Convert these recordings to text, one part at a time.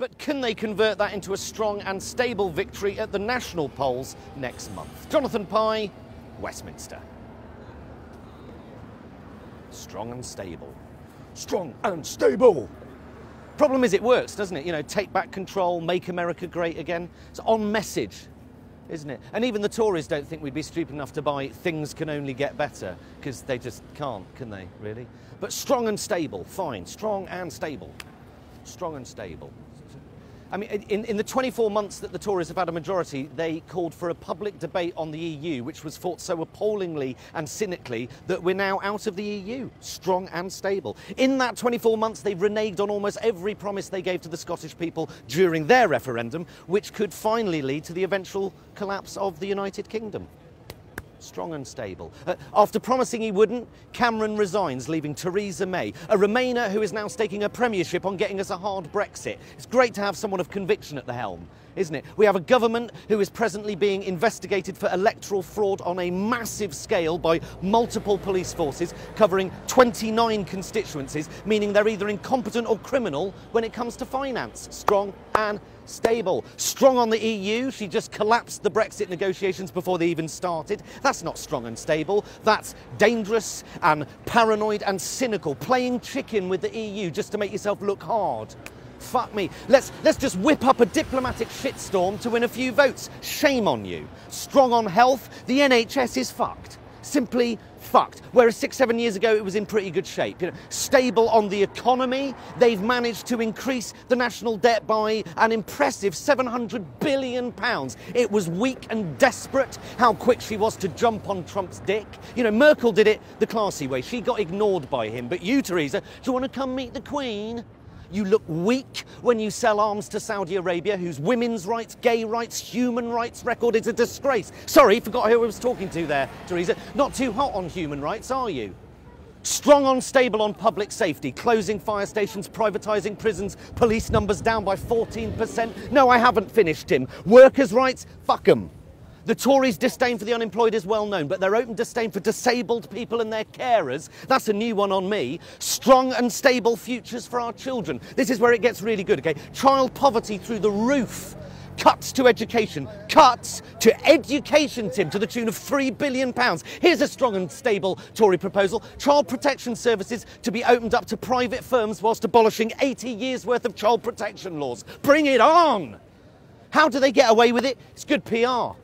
but can they convert that into a strong and stable victory at the national polls next month? Jonathan Pye, Westminster. Strong and stable. Strong and stable. Problem is it works, doesn't it? You know, take back control, make America great again. It's on message, isn't it? And even the Tories don't think we'd be stupid enough to buy things can only get better, because they just can't, can they, really? But strong and stable, fine. Strong and stable. Strong and stable. I mean, in the 24 months that the Tories have had a majority, they called for a public debate on the EU, which was fought so appallingly and cynically that we're now out of the EU, strong and stable. In that 24 months, they've reneged on almost every promise they gave to the Scottish people during their referendum, which could finally lead to the eventual collapse of the United Kingdom. Strong and stable. After promising he wouldn't, Cameron resigns, leaving Theresa May, a Remainer who is now staking a premiership on getting us a hard Brexit. It's great to have someone of conviction at the helm, isn't it? We have a government who is presently being investigated for electoral fraud on a massive scale by multiple police forces covering 29 constituencies, meaning they're either incompetent or criminal when it comes to finance. Strong and stable. Strong on the EU. She just collapsed the Brexit negotiations before they even started. That's not strong and stable. That's dangerous and paranoid and cynical. Playing chicken with the EU just to make yourself look hard. Fuck me. Let's just whip up a diplomatic shitstorm to win a few votes. Shame on you. Strong on health. The NHS is fucked. Simply fucked. Whereas 6-7 years ago it was in pretty good shape. You know, stable on the economy. They've managed to increase the national debt by an impressive £700 billion. It was weak and desperate how quick she was to jump on Trump's dick. You know, Merkel did it the classy way. She got ignored by him. But you, Theresa, do you want to come meet the Queen? You look weak when you sell arms to Saudi Arabia, whose women's rights, gay rights, human rights record is a disgrace. Sorry, forgot who I was talking to there, Theresa. Not too hot on human rights, are you? Strong on stable on public safety, closing fire stations, privatising prisons, police numbers down by 14%. No, I haven't finished, Tim. Workers' rights, fuck 'em. The Tories' disdain for the unemployed is well known, but their open disdain for disabled people and their carers, that's a new one on me. Strong and stable futures for our children. This is where it gets really good, okay? Child poverty through the roof. Cuts to education. Cuts to education, Tim, to the tune of £3 billion. Here's a strong and stable Tory proposal. Child protection services to be opened up to private firms whilst abolishing 80 years' worth of child protection laws. Bring it on! How do they get away with it? It's good PR.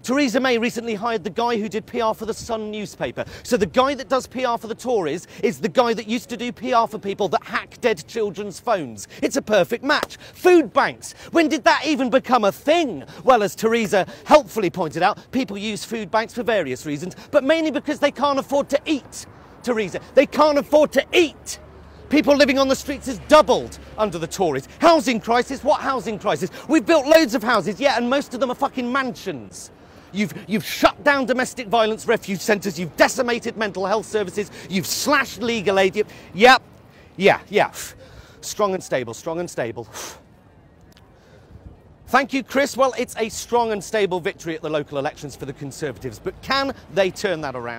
Theresa May recently hired the guy who did PR for the Sun newspaper. So the guy that does PR for the Tories is the guy that used to do PR for people that hack dead children's phones. It's a perfect match. Food banks. When did that even become a thing? Well, as Theresa helpfully pointed out, people use food banks for various reasons, but mainly because they can't afford to eat, Theresa. They can't afford to eat. People living on the streets has doubled under the Tories. Housing crisis? What housing crisis? We've built loads of houses, yeah, and most of them are fucking mansions. You've shut down domestic violence refuge centres, you've decimated mental health services, you've slashed legal aid. Yeah. Strong and stable, strong and stable. Thank you, Chris. Well, it's a strong and stable victory at the local elections for the Conservatives, but can they turn that around?